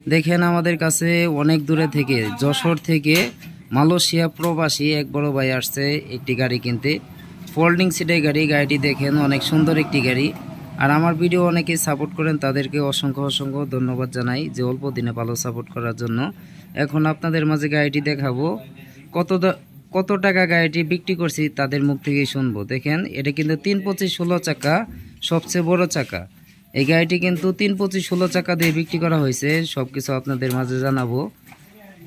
দেখেন আমাদের কাছে অনেক দূরে থেকে যশোর থেকে মালয়েশিয়া প্রবাসী এক বড় ভাই আসছে একটি গাড়ি কিনতে। ফোল্ডিং সিটের গাড়ি। গাড়িটি দেখেন অনেক সুন্দর একটি গাড়ি। আর আমার ভিডিও অনেকেই সাপোর্ট করেন, তাদেরকে অসংখ্য অসংখ্য ধন্যবাদ জানাই যে অল্প দিনে ভালো সাপোর্ট করার জন্য। এখন আপনাদের মাঝে গাড়িটি দেখাবো। কত কত টাকা গাড়িটি বিক্রি করছি তাদের মুখ থেকেই শুনবো। দেখেন এটা কিন্তু 325/16 চাকা, সবচেয়ে বড় চাকা। এই গাড়িটি কিন্তু 325/16 চাকা দিয়ে বিক্রি করা হয়েছে। সব কিছু আপনাদের মাঝে জানাবো।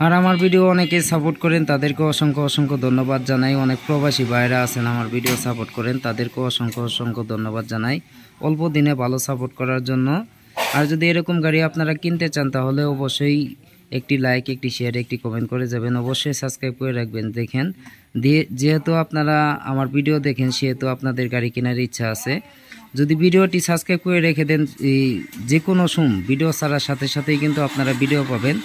আর আমার ভিডিও অনেকে সাপোর্ট করেন, তাদেরকে অসংখ্য অসংখ্য ধন্যবাদ জানাই। অনেক প্রবাসী ভাইরা আছেন আমার ভিডিও সাপোর্ট করেন, তাদেরকে অসংখ্য অসংখ্য ধন্যবাদ জানাই অল্প দিনে ভালো সাপোর্ট করার জন্য। আর যদি এরকম গাড়ি আপনারা কিনতে চান তাহলে অবশ্যই একটি লাইক, একটি শেয়ার, একটি কমেন্ট করে যাবেন। অবশ্যই সাবস্ক্রাইব করে রাখবেন। দেখেন যেহেতু আপনারা আমার ভিডিও দেখেন সেহেতু আপনাদের গাড়ি কেনার ইচ্ছা আছে। যদি ভিডিওটি সাবস্ক্রাইব করে রেখে দেন, যে কোনো ভিডিও ছাড়ার সাথে সাথেই কিন্তু আপনারা ভিডিও পাবেন।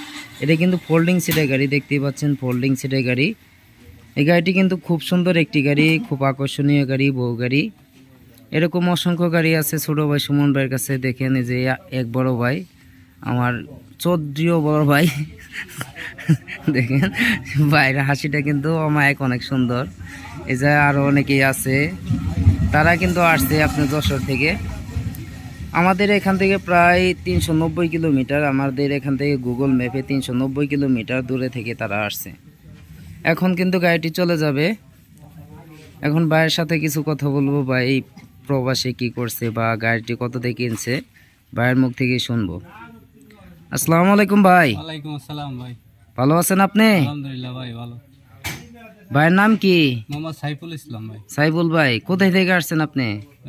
এটা কিন্তু ফোল্ডিং সিটের গাড়ি, দেখতেই পাচ্ছেন ফোল্ডিং সিটের গাড়ি। এই গাড়িটি কিন্তু খুব সুন্দর একটি গাড়ি, খুব আকর্ষণীয় গাড়ি, বউ গাড়ি। এরকম অসংখ্য গাড়ি আছে ছোটো ভাই সুমন ভাইয়ের কাছে। দেখেন এই যে এক বড় ভাই, আমার চৌদ্রিয় বড় ভাই। দেখেন ভাইয়ের হাসিটা কিন্তু অমায়িক, অনেক সুন্দর। এই যে আরও অনেকেই আছে, তারা কিন্তু আসছে আপনার যশোর থেকে। আমাদের এখান থেকে প্রায় 390 কিলোমিটার, আমাদের এখান থেকে গুগল ম্যাপে 390 কিলোমিটার দূরে থেকে তারা আসছে। এখন কিন্তু গাড়িটি চলে যাবে। এখন ভাইয়ের সাথে কিছু কথা বলবো, ভাই এই প্রবাসে কি করছে বা গাড়িটি কত দিয়ে কিনছে ভাইয়ের মুখ থেকে শুনবো। আসসালামু আলাইকুম ভাই। ওয়ালাইকুম আসসালাম ভাই। ভালো আছেন আপনি? আলহামদুলিল্লাহ ভাই, ভালো। ভাইয়ের নাম কি? মোহাম্মদ সাইফুল ইসলাম ভাই। সাইফুল ভাই, কোথায় থেকে আসছেন আপনি?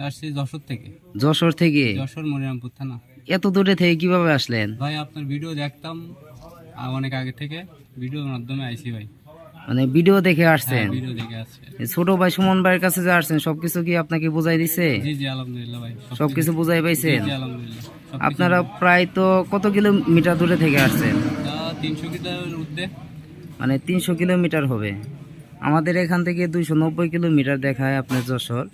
আসছি যশোর থেকে। যশোর থেকে? যশোর মনিরামপুর থানা। এত দূরে থেকে কিভাবে আসলেন? ভাই আপনার ভিডিও দেখতাম অনেক আগে থেকে, ভিডিওর মাধ্যমে আইছি ভাই। মানে ভিডিও দেখে আসছেন? ভিডিও দেখে আসছে। ছোট ভাই সুমন ভাইয়ের কাছে যে আসছেন সবকিছু কি আপনাকে বুঝাই দিছে? জি জি আলহামদুলিল্লাহ ভাই, সবকিছু বুঝাই পাইছেন? জি আলহামদুলিল্লাহ। আপনারা প্রায় তো কত কিলোমিটার দূরে থেকে আসছেন? 300 কিলোমিটার ঊর্ধ্বে। মানে 300 কিলোমিটার হবে। আমাদের এখান থেকে 290 কিলোমিটার দেখায় আপনার যশোর।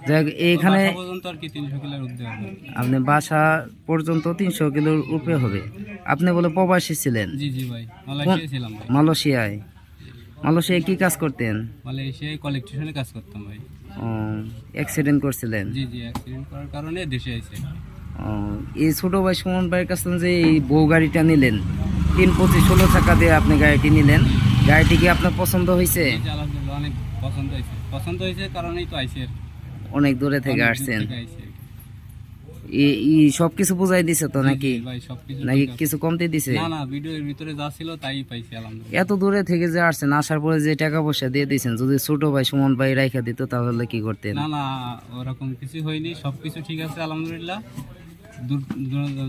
যাক এইখানে বাসা পর্যন্ত আর কি 300 কিলোর ঊর্ধ্বে হবে। আপনি বাসা পর্যন্ত 300 কিলোর উপরে হবে। আপনি বলে প্রবাসী ছিলেন? জি জি ভাই, মালয়েশিয়ায় ছিলাম ভাই। মালয়েশিয়ায়? মালয়েশিয়ায় কি কাজ করতেন? মালয়েশিয়ায় কালেকশনে কাজ করতাম ভাই। ও, অ্যাক্সিডেন্ট করছিলেন? জি জি, অ্যাক্সিডেন্ট করার কারণে দেশে আইছে। ও, এই ছোট ভাই সুমন ভাইয়ের কাছে যে এই বউ গাড়িটা নিলেন 325/16 চাকা দিয়ে আপনি গাড়িটি নিলেন, গাড়িটি কি আপনার পছন্দ হয়েছে? জি জি আলহামদুলিল্লাহ, অনেক পছন্দ হয়েছে। পছন্দ হয়েছে কারণেই তো আইছে আর কি। অনেক দূরে থেকে অনেক দূর আসছেন। থেকে আইছে আর কি। সব কিছু বুঝাই দিছে তো জি, নাকি? জি ভাই, সবকিছু নাকি ঠিক আছে। কিছু কমতে দিছে? না না, ভিডিওর ভিতরে যা ছিল তাই পাইছি আলহামদুলিল্লাহ। এত দূরে থেকে যে আসছেন, আসার পরে যে টাকা পয়সা দিয়ে দিয়েছেন, যদি ছোট ভাই সুমন ভাই রাইখা দিত তাহলে কি করতেন? না না, ওরকম কিছু হয়নি, সবকিছু ঠিক আছে আলহামদুলিল্লাহ। দূর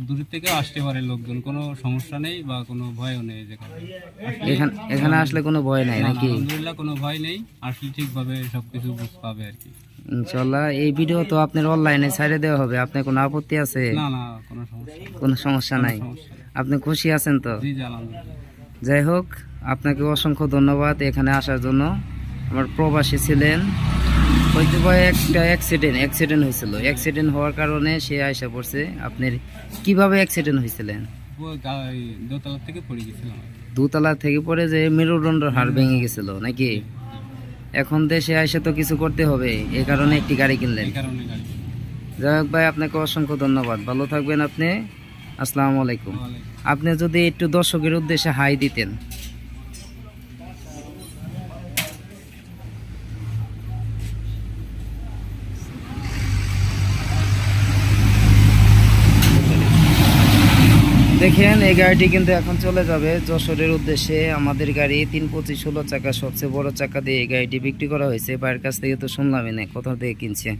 দূর থেকেও আসতে পারে লোকজন, কোনো সমস্যা নেই বা কোনো ভয়ও নেই। যেখানে এখানে আসলে কোনো ভয় নাই নাকি? আলহামদুলিল্লাহ কোনো ভয় নেই, আসলে ঠিকভাবে সবকিছু বুঝ পাবে আর কি। ইনশাল্লাহ। এই ভিডিও তো আপনার অনলাইনে ছাড়ে দেওয়া হবে, আপনার কোনো আপত্তি আছে? না না, কোনো সমস্যা নেই। কোনো সমস্যা নাই? সমস্যা নেই। আপনি খুশি আছেন তো? জি জি আলহামদুলিল্লাহ। যাই হোক, আপনাকে অসংখ্য ধন্যবাদ এখানে আসার জন্য। আমার প্রবাসী ছিলেন, হয়তো বা একটা অ্যাক্সিডেন্ট হয়েছিল। অ্যাক্সিডেন্ট হওয়ার কারণে সে আয়সা পড়ছে। আপনার কিভাবে অ্যাক্সিডেন্ট হয়েছিলেন? দোতলা থেকে পড়ে গেছিলাম। দোতলা থেকে পড়ে যে মেরুদণ্ডের হাড় ভেঙে গেছিল নাকি? এখন দেশে আইসা তো কিছু করতে হবে, এই কারণে একটি গাড়ি কিনলেন। এই কারণে গাড়ি। যাই হোক ভাই, আপনাকে অসংখ্য ধন্যবাদ। ভালো থাকবেন আপনি। আসসালামু আলাইকুম। আপনি যদি একটু দর্শকের উদ্দেশ্যে হাই দিতেন। দেখেন এই গাড়িটি কিন্তু এখন চলে যাবে যশোরের উদ্দেশ্যে। আমাদের গাড়ি 325/16 চাকা, সবচেয়ে বড় চাকা দিয়ে এই গাড়িটি বিক্রি করা হয়েছে। ভাইয়ের কাছ থেকে তো শুনলামই না কোথা থেকে কিনছে।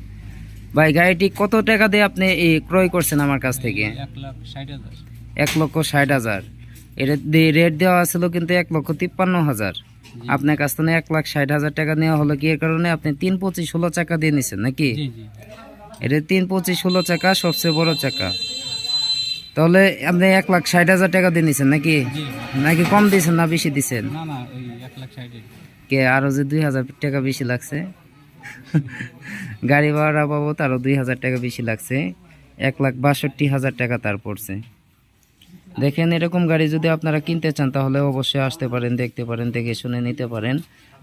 ভাই গাড়িটি কত টাকা দিয়ে আপনি ক্রয় করছেন আমার কাছ থেকে? 1,60,000। 1,60,000। এটা রেট দেওয়া ছিল কিন্তু 1,53,000। আপনার কাছ থেকে 1,60,000 টাকা নেওয়া হলো কি এর কারণে? আপনি 325/16 চাকা দিয়ে নিছেন নাকি? জি জি। এটা 325/16 চাকা, সবচেয়ে বড় চাকা। তাহলে আপনি 1,60,000 টাকা দিয়ে নিছেন নাকি? জি। নাকি কম দিয়েছেন না বেশি দিছেন? না না, ওই 1,60,000। কে আরো যে 2,000 টাকা বেশি লাগছে? গাড়ি ভাড়া বাবদ আরো 2,000 টাকা বেশি লাগছে। 1,62,000 টাকা তার পড়ছে। দেখেন এরকম গাড়ি যদি আপনারা কিনতে চান তাহলে অবশ্যই আসতে পারেন, দেখতে পারেন, দেখে শুনে নিতে পারেন।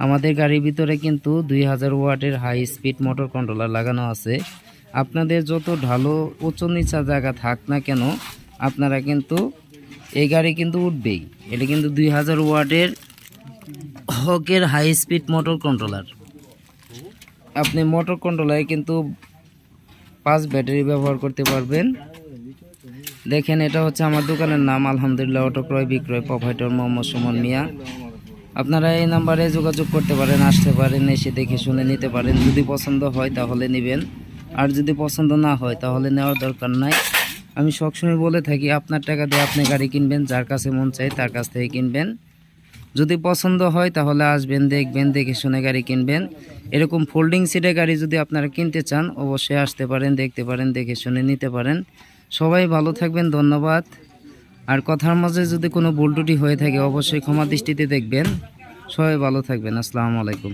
আমাদের গাড়ির ভিতরে কিন্তু 2000 ওয়াটের হাই স্পিড মোটর কন্ট্রোলার লাগানো আছে। আপনাদের যত ঢালো উঁচু নিচা জায়গা থাক না কেন আপনারা কিন্তু এই গাড়ি কিন্তু উঠবেই। এটা কিন্তু 2000 ওয়াটের হকের হাই স্পিড মোটর কন্ট্রোলার। আপনি মোটর কন্ট্রোলারে কিন্তু 5 ব্যাটারি ব্যবহার করতে পারবেন। দেখেন এটা হচ্ছে আমার দোকানের নাম আলহামদুলিল্লাহ অটো ক্রয় বিক্রয়, প্রোভাইডার মোহাম্মদ সুমন মিয়া। আপনারা এই নাম্বারে যোগাযোগ করতে পারেন, আসতে পারেন, এসে দেখে শুনে নিতে পারেন। যদি পছন্দ হয় তাহলে নেবেন, আর যদি পছন্দ না হয় তাহলে নেওয়ার দরকার নাই। আমি সবসময় বলে থাকি আপনার টাকা দিয়ে আপনি গাড়ি কিনবেন, যার কাছে মন চায় তার কাছ থেকে কিনবেন। যদি পছন্দ হয় তাহলে আসবেন, দেখবেন, দেখে শুনে গাড়ি কিনবেন। এরকম ফোল্ডিং সিটের গাড়ি যদি আপনারা কিনতে চান অবশ্যই আসতে পারেন, দেখতে পারেন, দেখে শুনে নিতে পারেন। সবাই ভালো থাকবেন, ধন্যবাদ। আর কথার মাঝে যদি কোনো ভুল ত্রুটি হয়ে থাকে অবশ্যই ক্ষমা দৃষ্টিতে দেখবেন। সবাই ভালো থাকবেন, আসসালামু আলাইকুম।